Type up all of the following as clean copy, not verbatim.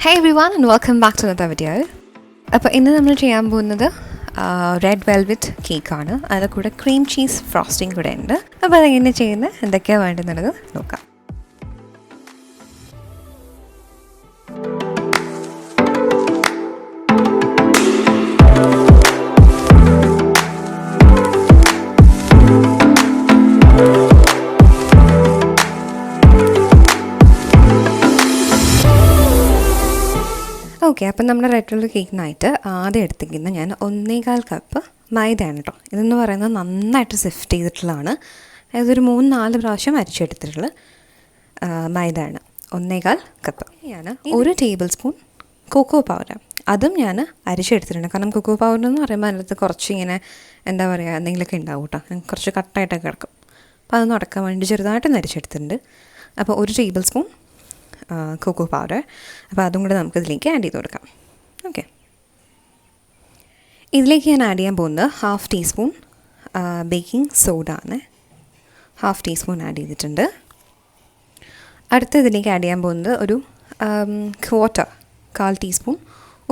Hey everyone and welcome back to another video. അപ്പോൾ ഇന്ന് നമ്മൾ ചെയ്യാൻ പോകുന്നത് റെഡ് വെൽവെറ്റ് കേക്കാണ്. അതിൽ കൂടെ ക്രീം ചീസ് ഫ്രോസ്റ്റിംഗ് കൂടെ ഉണ്ട്. അപ്പോൾ അതെങ്ങനെ ചെയ്യുന്നത്, എന്തൊക്കെയാണ് വേണ്ടതെന്നുള്ളത് നോക്കാം. ഓക്കെ, അപ്പം നമ്മുടെ റെഡ് വെൽവെറ്റ് കേക്കിനായിട്ട് ആദ്യം എടുത്തിരിക്കുന്ന ഞാൻ 1.25 കപ്പ് മൈദയാണ് കേട്ടോ. ഇതെന്ന് പറയുന്നത് നന്നായിട്ട് സിഫ്റ്റ് ചെയ്തിട്ടുള്ളതാണ്. അതൊരു 3-4 പ്രാവശ്യം അരിച്ചെടുത്തിട്ടുള്ള മൈദയാണ്. 1.25 കപ്പ്. ഞാൻ 1 ടേബിൾ സ്പൂൺ കൊക്കോ പൗഡർ, അതും ഞാൻ അരിച്ചെടുത്തിട്ടുണ്ട്. കാരണം കൊക്കോ പൗഡർ എന്ന് പറയുമ്പോൾ അതിനകത്ത് കുറച്ച് ഇങ്ങനെ എന്താ പറയുക, എന്തെങ്കിലുമൊക്കെ ഉണ്ടാവും കേട്ടോ, കുറച്ച് കട്ടായിട്ടൊക്കെ കിടക്കും. അപ്പോൾ അതൊന്ന് അടക്കാൻ വേണ്ടി ചെറുതായിട്ടൊന്ന് അരിച്ചെടുത്തിട്ടുണ്ട്. അപ്പോൾ 1 ടേബിൾ സ്പൂൺ കൊക്കോ പൗഡർ. അപ്പോൾ അതും കൂടെ നമുക്കിതിലേക്ക് ആഡ് ചെയ്ത് കൊടുക്കാം. ഓക്കെ, ഇതിലേക്ക് ഞാൻ ആഡ് ചെയ്യാൻ പോകുന്നത് 1/2 ടീസ്പൂൺ ബേക്കിംഗ് സോഡ ആണ്. 1/2 ടീസ്പൂൺ ആഡ് ചെയ്തിട്ടുണ്ട്. അടുത്ത ഇതിലേക്ക് ആഡ് ചെയ്യാൻ പോകുന്നത് ഒരു 1/4 ടീസ്പൂൺ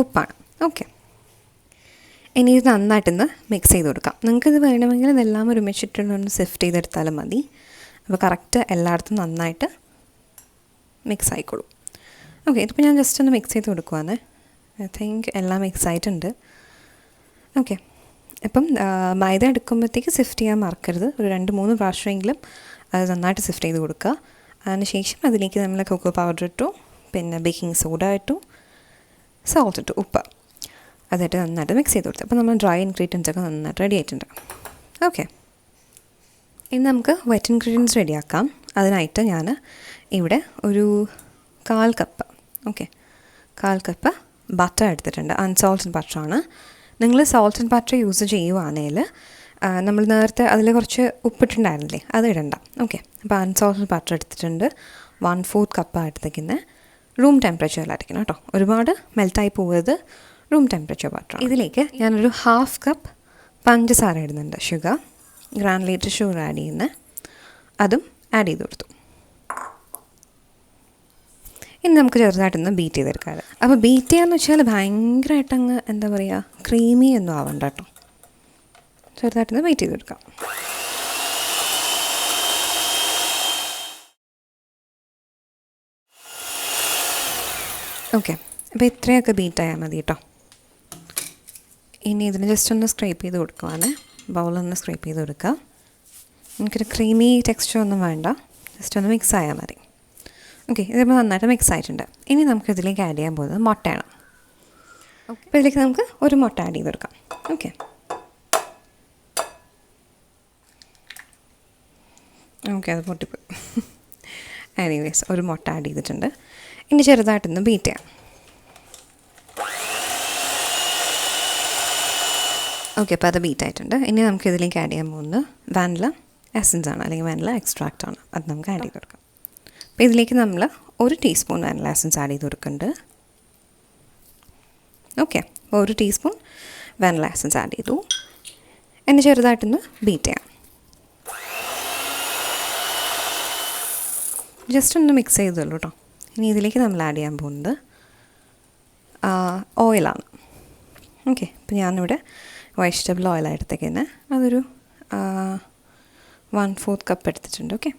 ഉപ്പാണ്. ഓക്കെ, ഇനി ഇത് നന്നായിട്ടൊന്ന് മിക്സ് ചെയ്ത് കൊടുക്കാം. നിങ്ങൾക്കിത് വേണമെങ്കിൽ ഇതെല്ലാം ഒരുമിച്ചിട്ടൊന്ന് സിഫ്റ്റ് ചെയ്തെടുത്താലും മതി. അപ്പോൾ കറക്റ്റ് എല്ലായിടത്തും നന്നായിട്ട് മിക്സ് ആയിക്കോളും. ഓക്കെ, ഇതിപ്പോൾ ഞാൻ ജസ്റ്റ് ഒന്ന് മിക്സ് ചെയ്ത് കൊടുക്കുവാണ്. ഐ തിങ്ക് എല്ലാം മിക്സ് ആയിട്ടുണ്ട്. ഓക്കെ, ഇപ്പം മൈദ എടുക്കുമ്പോഴത്തേക്ക് സിഫ്റ്റ് ചെയ്യാൻ മറക്കരുത്. ഒരു 2-3 പ്രാവശ്യമെങ്കിലും അത് നന്നായിട്ട് സിഫ്റ്റ് ചെയ്ത് കൊടുക്കുക. അതിന് ശേഷം അതിലേക്ക് നമ്മൾ കൊക്കോ പൗഡർ ഇട്ടു, പിന്നെ ബേക്കിംഗ് സോഡ ഇട്ടു, സോൾട്ട് ഇട്ടു, ഉപ്പ്, അതായിട്ട് നന്നായിട്ട് മിക്സ് ചെയ്ത് കൊടുത്തു. അപ്പോൾ നമ്മൾ ഡ്രൈ ഇൻഗ്രീഡിയൻസ് ഒക്കെ നന്നായിട്ട് റെഡി ആയിട്ടുണ്ട്. ഓക്കെ, ഇനി നമുക്ക് വെറ്റ് ഇൻഗ്രീഡിയൻസ് റെഡിയാക്കാം. അതിനായിട്ട് ഞാൻ ഇവിടെ ഒരു 1/4 കപ്പ്, ഓക്കെ, 1/4 കപ്പ് ബട്ടർ എടുത്തിട്ടുണ്ട്. അൺസോൾട്ടഡ് ബട്ടറാണ്. നിങ്ങൾ സോൾട്ടഡ് ബട്ടർ യൂസ് ചെയ്യുവാണെങ്കിൽ നമ്മൾ നേരത്തെ അതിൽ കുറച്ച് ഉപ്പിട്ടുണ്ടായിരുന്നില്ലേ, അത് ഇടണ്ട. ഓക്കെ, അപ്പോൾ അൺസോൾട്ടഡ് ബട്ടർ എടുത്തിട്ടുണ്ട്. 1/4 കപ്പ് എടുത്തേക്കുന്നത്. റൂം ടെമ്പറേച്ചറിലായിരിക്കണം കേട്ടോ, ഒരുപാട് മെൽറ്റായി പോകരുത്. Room temperature butter. ഇതിലേക്ക് ഞാനൊരു 1/2 കപ്പ് പഞ്ചസാര ഇടുന്നുണ്ട്, ഷുഗർ, ഗ്രാനുലേറ്റഡ് ഷുഗർ ആഡ് ചെയ്യുന്നത്. അതും ആഡ് ചെയ്ത് കൊടുത്തു. ഇനി നമുക്ക് ചെറുതായിട്ടൊന്ന് ബീറ്റ് ചെയ്തെടുക്കാം. അപ്പോൾ ബീറ്റ് ചെയ്യാന്ന് വെച്ചാൽ ഭയങ്കരമായിട്ട് അങ്ങ് എന്താ പറയുക, ക്രീമി ഒന്നും ആവണ്ട കേട്ടോ. ചെറുതായിട്ടൊന്ന് ബീറ്റ് ചെയ്തെടുക്കാം. ഓക്കെ, അപ്പോൾ ഇത്രയൊക്കെ ബീറ്റായാൽ മതി കേട്ടോ. ഇനി ഇതിന് ജസ്റ്റ് ഒന്ന് സ്ക്രൈപ്പ് ചെയ്ത് കൊടുക്കുവാണ്. ബൗളൊന്ന് സ്ക്രൈപ്പ് ചെയ്ത് കൊടുക്കുക. എനിക്കൊരു ക്രീമി ടെക്സ്ചർ ഒന്നും വേണ്ട, ജസ്റ്റ് ഒന്ന് മിക്സ് ആയാൽ മതി. ഓക്കെ, ഇതിപ്പോൾ നന്നായിട്ട് മിക്സ് ആയിട്ടുണ്ട്. ഇനി നമുക്ക് ഇതിലേക്ക് ആഡ് ചെയ്യാൻ പോകുന്നത് മുട്ടയാണ്. അപ്പോൾ ഇതിലേക്ക് നമുക്ക് ഒരു മുട്ട ആഡ് ചെയ്ത് കൊടുക്കാം. ഓക്കെ, ഓക്കെ, അത് പൊട്ടിപ്പോയി. എനിവേസ്, ഒരു മുട്ട ആഡ് ചെയ്തിട്ടുണ്ട്. ഇനി ചെറുതായിട്ടൊന്ന് ബീറ്റ് ചെയ്യാം. ഓക്കെ, അപ്പോൾ അത് ബീറ്റ് ആയിട്ടുണ്ട്. ഇനി നമുക്ക് ഇതിലേക്ക് ആഡ് ചെയ്യാൻ പോകുന്നത് വാനില എസൻസ് ആണ്, അല്ലെങ്കിൽ വാനില എക്സ്ട്രാക്റ്റ് ആണ്. അത് നമുക്ക് ആഡ് ചെയ്ത് കൊടുക്കാം. അപ്പോൾ ഇതിലേക്ക് നമ്മൾ 1 ടീസ്പൂൺ വാനില എസൻസ് ആഡ് ചെയ്ത് കൊടുക്കുന്നുണ്ട്. ഓക്കെ, അപ്പോൾ 1 ടീസ്പൂൺ വാനില എസൻസ് ആഡ് ചെയ്തു. എന്നെ ചെറുതായിട്ടൊന്ന് ബീറ്റ് ചെയ്യാം. ജസ്റ്റ് ഒന്ന് മിക്സ് ചെയ്തുള്ളൂ കേട്ടോ. ഇനി ഇതിലേക്ക് നമ്മൾ ആഡ് ചെയ്യാൻ പോകുന്നത് ഓയിലാണ്. ഓക്കെ, അപ്പോൾ ഞാനിവിടെ വെജിറ്റബിൾ ഓയിലാണ് എടുത്തേക്കുന്നത്. അതൊരു 1/4 കപ്പ് എടുത്തിട്ടുണ്ട്. ഓക്കെ,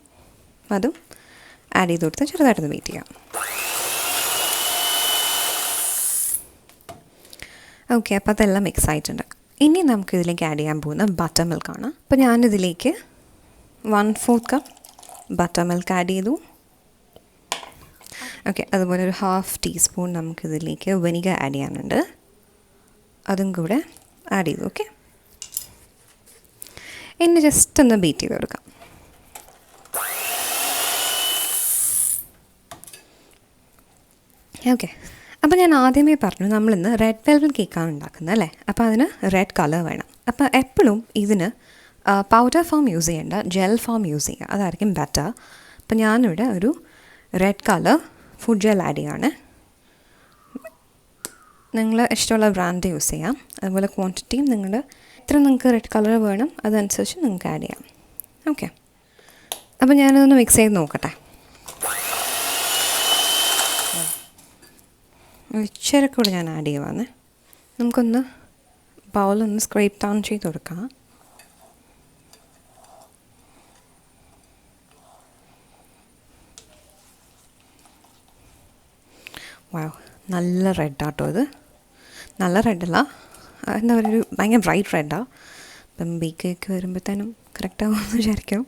അതും ആഡ് ചെയ്ത് കൊടുത്ത് ചെറുതായിട്ടൊന്ന് ബീറ്റ് ചെയ്യാം. ഓക്കെ, അപ്പോൾ അതെല്ലാം മിക്സ് ആയിട്ടുണ്ട്. ഇനി നമുക്ക് ഇതിലേക്ക് ആഡ് ചെയ്യാൻ പോകുന്ന ബട്ടർ മിൽക്കാണ്. അപ്പോൾ ഞാനിതിലേക്ക് 1/4 കപ്പ് ബട്ടർ മിൽക്ക് ആഡ് ചെയ്തു. ഓക്കെ, അതുപോലെ ഒരു 1/2 ടീസ്പൂൺ നമുക്കിതിലേക്ക് വിനിഗർ ആഡ് ചെയ്യാനുണ്ട്. അതും കൂടെ ആഡ് ചെയ്തു. ഓക്കെ, ഇനി ജസ്റ്റ് ഒന്ന് ബീറ്റ് ചെയ്ത് കൊടുക്കാം. ഓക്കെ, അപ്പോൾ ഞാൻ ആദ്യമേ പറഞ്ഞു നമ്മളിന്ന് റെഡ് വെൽവെറ്റ് കേക്കാണ് ഉണ്ടാക്കുന്നത് അല്ലേ. അപ്പോൾ അതിന് റെഡ് കളർ വേണം. അപ്പോൾ എപ്പോഴും ഇതിന് പൗഡർ ഫോം യൂസ് ചെയ്യേണ്ട, ജെൽ ഫോം യൂസ് ചെയ്യുക, അതായിരിക്കും ബെറ്റർ. അപ്പോൾ ഞാനിവിടെ ഒരു red colour food gel add ചെയ്യാണ്. നിങ്ങൾ ഇഷ്ടമുള്ള ബ്രാൻഡ് യൂസ് ചെയ്യാം. അതുപോലെ ക്വാണ്ടിറ്റിയും നിങ്ങൾ എത്ര നിങ്ങൾക്ക് റെഡ് കളർ വേണം അതനുസരിച്ച് നിങ്ങൾക്ക് ആഡ് ചെയ്യാം. ഓക്കെ, അപ്പോൾ ഞാനതൊന്ന് മിക്സ് ചെയ്ത് നോക്കട്ടെ. ഇച്ചിരി കൂടി ഞാൻ ആഡ് ചെയ്യുവാണ്. നമുക്കൊന്ന് ബൗളൊന്ന് സ്ക്രേപ്പ് ഡൗൺ ചെയ്ത് കൊടുക്കാം. വാവ്, നല്ല റെഡാട്ടോ ഇത്. നല്ല റെഡല്ല, എന്താ പറയുക, ഒരു ഭയങ്കര ബ്രൈറ്റ് റെഡാണ്. അപ്പം ബേക്ക് കേക്ക് വരുമ്പോഴത്തേനും കറക്റ്റ് ആകുമെന്ന് വിചാരിക്കാം.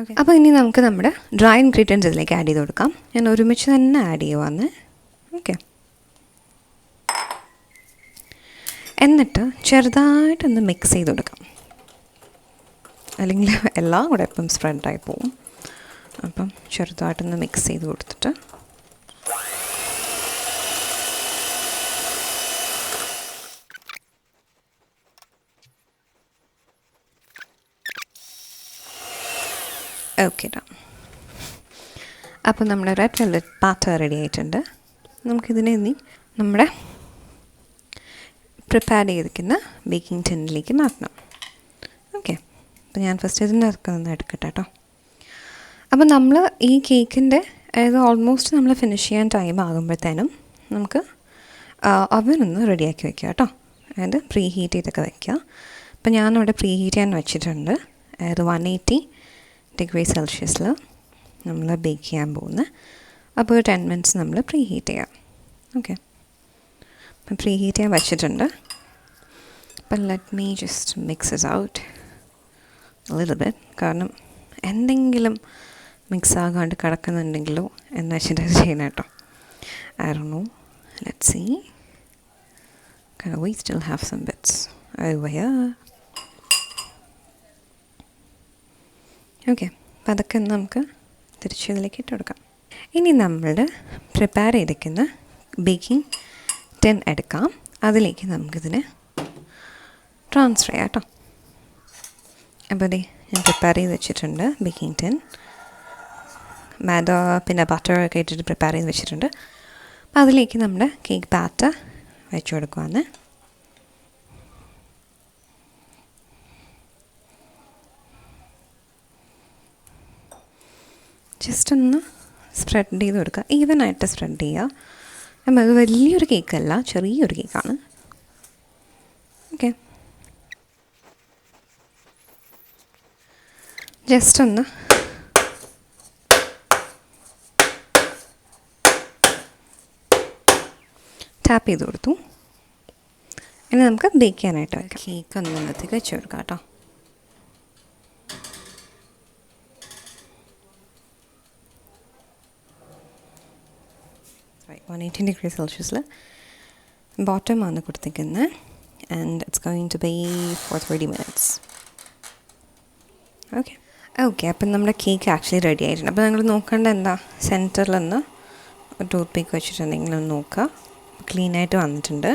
ഓക്കെ, അപ്പോൾ ഇനി നമുക്ക് നമ്മുടെ ഡ്രൈ ഇൻഗ്രീഡിയൻസ് ഇതിലേക്ക് ആഡ് ചെയ്ത് കൊടുക്കാം. ഞാൻ ഒരുമിച്ച് തന്നെ ആഡ് ചെയ്യുവാന്ന്. ഓക്കെ, എന്നിട്ട് ചെറുതായിട്ടൊന്ന് മിക്സ് ചെയ്ത് കൊടുക്കാം, അല്ലെങ്കിൽ എല്ലാം കൂടെ ഇപ്പം സ്പ്രെഡായി പോവും. അപ്പം ചെറുതായിട്ടൊന്ന് മിക്സ് ചെയ്ത് കൊടുത്തിട്ട് ഓക്കെ ഡാ. അപ്പോൾ നമ്മുടെ റെഡ് വെൽവെറ്റ് ബാറ്റർ റെഡി ആയിട്ടുണ്ട്. നമുക്കിതിനെ ഇനി നമ്മുടെ പ്രിപ്പയർ ചെയ്തിരിക്കുന്ന ബേക്കിംഗ് ടിന്നിലേക്ക് മാറ്റണം. ഓക്കെ, അപ്പോൾ ഞാൻ ഫസ്റ്റ് ഇതിൻ്റെ ഒന്ന് എടുക്കട്ടെ കേട്ടോ. അപ്പോൾ നമ്മൾ ഈ കേക്കിൻ്റെ അതായത് ഓൾമോസ്റ്റ് നമ്മൾ ഫിനിഷ് ചെയ്യാൻ ടൈം ആകുമ്പോഴത്തേനും നമുക്ക് അവനൊന്ന് റെഡിയാക്കി വയ്ക്കുക കേട്ടോ. അതായത് പ്രീ ഹീറ്റ് ചെയ്തൊക്കെ വയ്ക്കുക. അപ്പോൾ ഞാനിവിടെ പ്രീ ഹീറ്റ് ചെയ്യാൻ വെച്ചിട്ടുണ്ട്. അതായത് 180 ഡിഗ്രി സെൽഷ്യസിൽ നമ്മൾ ബേക്ക് ചെയ്യാൻ പോകുന്നത്. അപ്പോൾ 10 മിനിറ്റ്സ് നമ്മൾ പ്രീ ഹീറ്റ് ചെയ്യാം. ഓക്കെ, അപ്പം പ്രീ ഹീറ്റ് ചെയ്യാൻ വെച്ചിട്ടുണ്ട്. അപ്പം let me just mix it out little bit. കാരണം എന്തെങ്കിലും മിക്സ് ആകാണ്ട് കിടക്കുന്നുണ്ടെങ്കിലോ എന്ന് വെച്ചിട്ട് ചെയ്യണം കേട്ടോ. I don't know. Let's see. Okay, we still have some bits over here. Okay, അപ്പം അതൊക്കെ നമുക്ക് തിരിച്ചതിലേക്ക് ഇട്ട് കൊടുക്കാം. ഇനി നമ്മൾ പ്രിപ്പയർ ചെയ്തിരിക്കുന്ന ബേക്കിംഗ് ടിൻ എടുക്കാം. അതിലേക്ക് നമുക്കിതിനെ ട്രാൻസ്ഫർ ചെയ്യാം കേട്ടോ. അപ്പോൾ അതെ, ഞാൻ പ്രിപ്പയർ ചെയ്ത് വെച്ചിട്ടുണ്ട് ബേക്കിംഗ് ടിൻ. മാദ പിന്നെ ബട്ടർ ഒക്കെ ഇട്ടിട്ട് പ്രിപ്പയർ ചെയ്ത് വെച്ചിട്ടുണ്ട്. അപ്പോൾ അതിലേക്ക് നമ്മുടെ കേക്ക് ബാറ്റർ വെച്ച് കൊടുക്കുവാണ്. ജസ്റ്റ് ഒന്ന് സ്പ്രെഡ് ചെയ്ത് കൊടുക്കുക, ഈവനായിട്ട് സ്പ്രെഡ് ചെയ്യുക. അപ്പം അത് വലിയൊരു കേക്കല്ല, ചെറിയൊരു കേക്കാണ്. ഓക്കെ, ജസ്റ്റ് ഒന്ന് ടാപ്പ് ചെയ്ത് കൊടുത്തു. ഇനി നമുക്ക് ബേക്ക് ചെയ്യാനായിട്ട് വയ്ക്കാം. കേക്ക് ഒന്നിനകത്തേക്ക് വെച്ച് കൊടുക്കാം കേട്ടോ. right, 180 degree സെൽഷ്യസിൽ ബോട്ടമാണ് കൊടുത്തിരിക്കുന്നത്. And it's going to be for 30 minutes. Okay okay, അപ്പം നമ്മുടെ കേക്ക് ആക്ച്വലി റെഡി ആയിട്ടുണ്ട്. അപ്പോൾ നിങ്ങൾ നോക്കേണ്ട എന്താ, സെൻറ്ററിലൊന്ന് ടൂത്ത് പിക്ക് വെച്ചിട്ടുണ്ടെങ്കിൽ ഒന്ന് നോക്കുക. ക്ലീനായിട്ട് വന്നിട്ടുണ്ട്.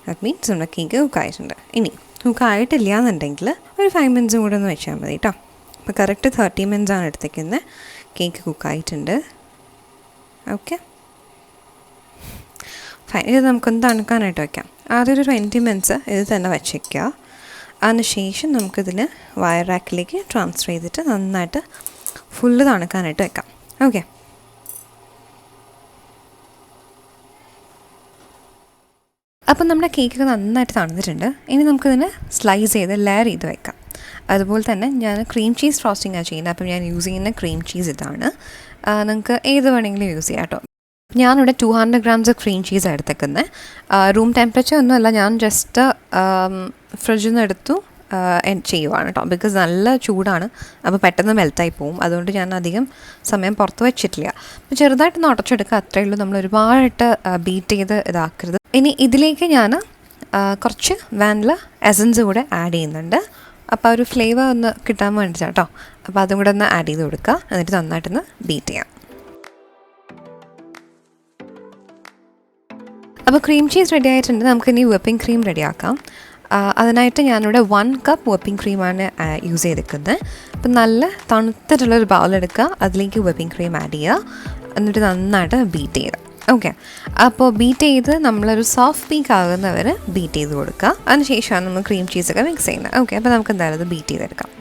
ദാറ്റ് മീൻസ് നമ്മുടെ കേക്ക് കുക്കായിട്ടുണ്ട്. ഇനി കുക്കായിട്ടില്ല എന്നുണ്ടെങ്കിൽ ഒരു 5 മിനിറ്റ്സും കൂടെ ഒന്ന് വെച്ചാൽ മതി കേട്ടോ. അപ്പോൾ കറക്റ്റ് 30 മിനിറ്റ്സാണ് എടുത്തേക്കുന്നത്. കേക്ക് കുക്കായിട്ടുണ്ട്. Okay fine. ഇത് നമുക്കൊന്ന് തണുക്കാനായിട്ട് വയ്ക്കാം. ആദ്യം ഒരു 20 മിനിറ്റ്സ് ഇത് തന്നെ വച്ചേക്കുക. അതിനുശേഷം നമുക്കിതിന് വയർ റാക്കിലേക്ക് ട്രാൻസ്ഫർ ചെയ്തിട്ട് നന്നായിട്ട് ഫുള്ള് തണുക്കാനായിട്ട് വെക്കാം. ഓക്കെ, അപ്പം നമ്മുടെ കേക്ക് നന്നായിട്ട് തണുത്തിട്ടുണ്ട്. ഇനി നമുക്കിതിന് സ്ലൈസ് ചെയ്ത് ലെയർ ചെയ്ത് വെക്കാം. അതുപോലെ തന്നെ ഞാൻ ക്രീം ചീസ് ഫ്രോസ്റ്റിംഗാണ് ചെയ്യുന്നത്. അപ്പം ഞാൻ യൂസ് ചെയ്യുന്ന ക്രീം ചീസ് ഇതാണ്. നിങ്ങൾക്ക് ഏത് വേണമെങ്കിലും യൂസ് ചെയ്യാം കേട്ടോ. ഞാനിവിടെ 200 grams ക്രീം ചീസ് എടുത്തേക്കുന്നത്. റൂം ടെമ്പറേച്ചർ ഒന്നുമല്ല, ഞാൻ ജസ്റ്റ് ഫ്രിഡ്ജിൽ നിന്ന് എടുത്തു ചെയ്യുവാണ് കേട്ടോ. ബിക്കോസ് നല്ല ചൂടാണ്, അപ്പോൾ പെട്ടെന്ന് മെൽറ്റായി പോവും. അതുകൊണ്ട് ഞാൻ അധികം സമയം പുറത്ത് വെച്ചിട്ടില്ല. അപ്പോൾ ചെറുതായിട്ടൊന്ന് ഉടച്ചെടുക്കുക, അത്രയേ ഉള്ളൂ. നമ്മൾ ഒരുപാടായിട്ട് ബീറ്റ് ചെയ്ത് ഇതാക്കരുത്. ഇനി ഇതിലേക്ക് ഞാൻ കുറച്ച് വാനില എസൻസ് കൂടെ ആഡ് ചെയ്യുന്നുണ്ട്. അപ്പോൾ ഒരു ഫ്ലേവർ ഒന്ന് കിട്ടാൻ വേണ്ടിയിട്ടാണ് കേട്ടോ. അപ്പോൾ അതും കൂടെ ഒന്ന് ആഡ് ചെയ്ത് കൊടുക്കുക. എന്നിട്ട് നന്നായിട്ടൊന്ന് ബീറ്റ് ചെയ്യാം. അപ്പോൾ ക്രീം ചീസ് റെഡി ആയിട്ടുണ്ട്. നമുക്കിനി whipping ക്രീം റെഡിയാക്കാം. അതിനായിട്ട് ഞാനിവിടെ 1 കപ്പ് whipping ക്രീമാണ് യൂസ് ചെയ്തിരിക്കുന്നത്. അപ്പം നല്ല തണുത്തിട്ടുള്ളൊരു ബൗളെടുക്കുക, അതിലേക്ക് whipping ക്രീം ആഡ് ചെയ്യുക, എന്നിട്ട് നന്നായിട്ട് ബീറ്റ് ചെയ്യുക. ഓക്കെ, അപ്പോൾ ബീറ്റ് ചെയ്ത് നമ്മളൊരു സോഫ്റ്റ് പീക്ക് ആകുന്നവരെ ബീറ്റ് ചെയ്ത് കൊടുക്കുക. അതിനുശേഷമാണ് നമ്മൾ ക്രീം ചീസൊക്കെ മിക്സ് ചെയ്യുന്നത്. ഓക്കെ, അപ്പോൾ നമുക്ക് എന്തായാലും അത് ബീറ്റ് ചെയ്തെടുക്കാം.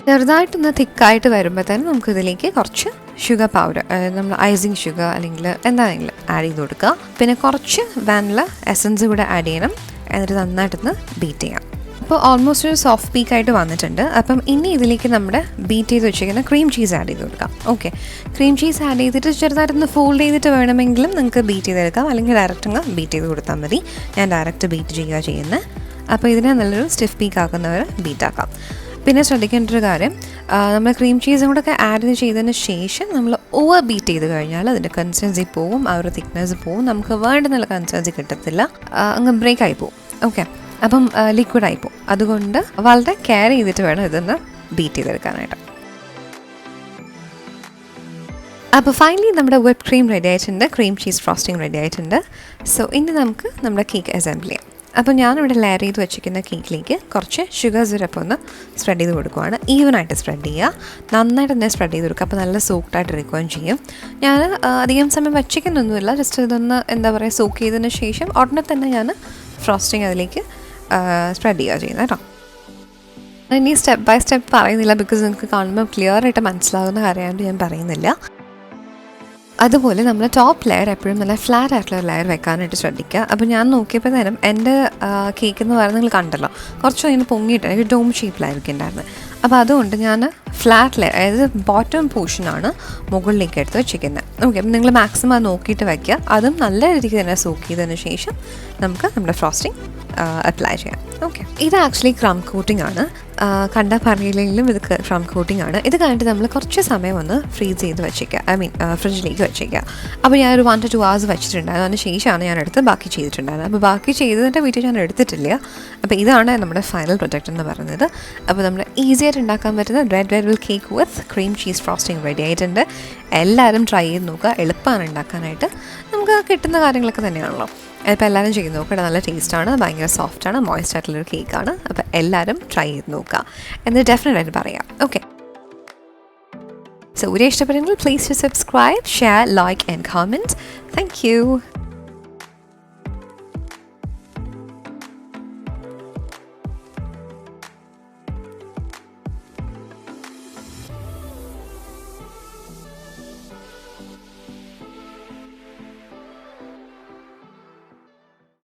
ചെറുതായിട്ടൊന്ന് തിക്കായിട്ട് വരുമ്പോഴത്തേനും നമുക്കിതിലേക്ക് കുറച്ച് ഷുഗർ പൗഡർ, നമ്മൾ ഐസിങ് ഷുഗർ അല്ലെങ്കിൽ എന്താണെങ്കിലും ആഡ് ചെയ്ത് കൊടുക്കുക. പിന്നെ കുറച്ച് വാനില എസൻസ് കൂടെ ആഡ് ചെയ്യണം. എന്നിട്ട് നന്നായിട്ടൊന്ന് ബീറ്റ് ചെയ്യാം. അപ്പോൾ ഓൾമോസ്റ്റ് ഒരു സോഫ്റ്റ് പീക്കായിട്ട് വന്നിട്ടുണ്ട്. അപ്പം ഇനി ഇതിലേക്ക് നമ്മുടെ ബീറ്റ് ചെയ്ത് വെച്ചിരിക്കുന്ന ക്രീം ചീസ് ആഡ് ചെയ്ത് കൊടുക്കാം. ഓക്കെ, ക്രീം ചീസ് ആഡ് ചെയ്തിട്ട് ചെറുതായിട്ടൊന്ന് ഫോൾഡ് ചെയ്തിട്ട് വേണമെങ്കിലും നിങ്ങൾക്ക് ബീറ്റ് ചെയ്തെടുക്കാം, അല്ലെങ്കിൽ ഡയറക്റ്റ് അങ്ങ് ബീറ്റ് ചെയ്ത് കൊടുത്താൽ മതി. ഞാൻ ഡയറക്റ്റ് ബീറ്റ് ചെയ്യുക ചെയ്യുന്നത്. അപ്പോൾ ഇതിനെ നല്ലൊരു സ്റ്റിഫ് പീക്ക് ആക്കുന്നവരെ ബീറ്റാക്കാം. പിന്നെ ശ്രദ്ധിക്കേണ്ട ഒരു കാര്യം, നമ്മൾ ക്രീം ചീസും കൂടെ ഒക്കെ ആഡ് ചെയ്തതിന് ശേഷം നമ്മൾ ഓവർ ബീറ്റ് ചെയ്ത് കഴിഞ്ഞാൽ അതിൻ്റെ കൺസിസ്റ്റൻസി പോവും, ആ ഒരു തിക്നെസ് പോവും, നമുക്ക് വേണ്ടുന്നുള്ള കൺസിസ്റ്റൻസി കിട്ടത്തില്ല, അങ്ങ് ബ്രേക്ക് ആയി പോവും. ഓക്കെ, അപ്പം ലിക്വിഡായി പോവും. അതുകൊണ്ട് വളരെ കെയർ ചെയ്തിട്ട് വേണം ഇതൊന്ന് ബീറ്റ് ചെയ്തെടുക്കാനായിട്ട്. അപ്പോൾ ഫൈനലി നമ്മുടെ whipped cream റെഡി ആയിട്ടുണ്ട്, ക്രീം ചീസ് ഫ്രോസ്റ്റിംഗ് റെഡി ആയിട്ടുണ്ട്. സോ ഇനി നമുക്ക് നമ്മുടെ കേക്ക് അസംബിൾ ചെയ്യാം. അപ്പോൾ ഞാനിവിടെ ലെയർ ചെയ്ത് വെച്ചിരിക്കുന്ന കേക്കിലേക്ക് കുറച്ച് ഷുഗർ സിറപ്പ് ഒന്ന് സ്പ്രെഡ് ചെയ്ത് കൊടുക്കുവാണ്. ഈവനായിട്ട് സ്പ്രെഡ് ചെയ്യുക, നന്നായിട്ട് തന്നെ സ്പ്രെഡ് ചെയ്ത് കൊടുക്കുക. അപ്പോൾ നല്ല സോക്റ്റായിട്ട് ഇരിക്കുകയും ചെയ്യും. ഞാൻ അധികം സമയം വച്ചിരിക്കുന്നൊന്നുമില്ല, ജസ്റ്റ് ഇതൊന്ന് എന്താ പറയുക സോക്ക് ചെയ്തതിന് ശേഷം ഉടനെ തന്നെ ഞാൻ ഫ്രോസ്റ്റിംഗ് അതിലേക്ക് സ്പ്രെഡ് ചെയ്യുക ചെയ്യുന്നത് കേട്ടോ. ഇനി സ്റ്റെപ്പ് ബൈ സ്റ്റെപ്പ് പറയുന്നില്ല, ബിക്കോസ് നിങ്ങൾക്ക് കാണുമ്പോൾ ക്ലിയർ ആയിട്ട് മനസ്സിലാകുന്ന കാര്യമായിട്ട് ഞാൻ പറയുന്നില്ല. അതുപോലെ നമ്മൾ ടോപ്പ് ലെയർ എപ്പോഴും നല്ല ഫ്ലാറ്റ് ആയിട്ടുള്ള ലെയർ വെക്കാനായിട്ട് ശ്രദ്ധിക്കുക. അപ്പോൾ ഞാൻ നോക്കിയപ്പോൾ നേരം എൻ്റെ കേക്ക് എന്ന് പറയുന്നത് നിങ്ങൾ കണ്ടല്ലോ, കുറച്ച് അതിന് പൊങ്ങിയിട്ട് ഒരു ഡോം ഷേപ്പിലായിരിക്കും ഉണ്ടായിരുന്നത്. അപ്പോൾ അതുകൊണ്ട് ഞാൻ ഫ്ലാറ്റ് ലെയർ, അതായത് ബോട്ടം പോർഷനാണ് മുകളിലേക്ക് എടുത്ത് വെച്ചിരിക്കുന്നത്. ഓക്കെ, അപ്പം നിങ്ങൾ മാക്സിമം അത് നോക്കിയിട്ട് വയ്ക്കുക. അതും നല്ല രീതിക്ക് തന്നെ സോക്ക് ചെയ്തതിന് ശേഷം നമുക്ക് നമ്മുടെ ഫ്രോസ്റ്റിംഗ് അപ്ലൈ ചെയ്യാം. ഓക്കെ, ഇത് ആക്ച്വലി ക്രം കോട്ടിംഗ് ആണ്. കണ്ടാൽ പറയില്ലെങ്കിലും ഇത് ക്രം കോട്ടിംഗ് ആണ്. ഇത് കഴിഞ്ഞിട്ട് നമ്മൾ കുറച്ച് സമയം ഒന്ന് ഫ്രീസ് ചെയ്ത് വെച്ചേക്കുക, ഫ്രിഡ്ജിലേക്ക് വെച്ചേക്കുക. അപ്പോൾ ഞാനൊരു 1 to 2 hours വെച്ചിട്ടുണ്ടായിരുന്നു. അതിന് ശേഷമാണ് ഞാൻ എടുത്ത് ബാക്കി ചെയ്തിട്ടുണ്ടായിരുന്നത്. അപ്പോൾ ബാക്കി ചെയ്തതിൻ്റെ വീഡിയോ ഞാൻ എടുത്തിട്ടില്ല. അപ്പോൾ ഇതാണ് നമ്മുടെ ഫൈനൽ പ്രൊഡക്റ്റ് എന്ന് പറയുന്നത്. അപ്പോൾ നമ്മൾ ഈസി ആയിട്ട് ഉണ്ടാക്കാൻ പറ്റുന്ന റെഡ് വെൽവെറ്റ് കേക്ക് വിത്ത് ക്രീം ചീസ് ഫ്രോസ്റ്റിംഗ് റെഡി ആയിട്ടുണ്ട്. എല്ലാവരും ട്രൈ ചെയ്ത് നോക്കുക, എളുപ്പമാണ് ഉണ്ടാക്കാനായിട്ട്. നമുക്ക് കിട്ടുന്ന കാര്യങ്ങളൊക്കെ തന്നെയാണല്ലോ. ഇപ്പോൾ എല്ലാവരും ചെയ്ത് നോക്കുക, നല്ല ടേസ്റ്റാണ്, ഭയങ്കര സോഫ്റ്റാണ്, മോയ്സ്റ്റ് ആയിട്ടുള്ളൊരു കേക്കാണ്. അപ്പോൾ എല്ലാവരും ട്രൈ ചെയ്ത് നോക്കുക എന്ന് ഡെഫിനറ്റായിട്ട് പറയാം. ഓക്കെ, സോ വീഡിയോ ഇഷ്ടപ്പെട്ടെങ്കിൽ please to subscribe, share, like and comment. Thank U.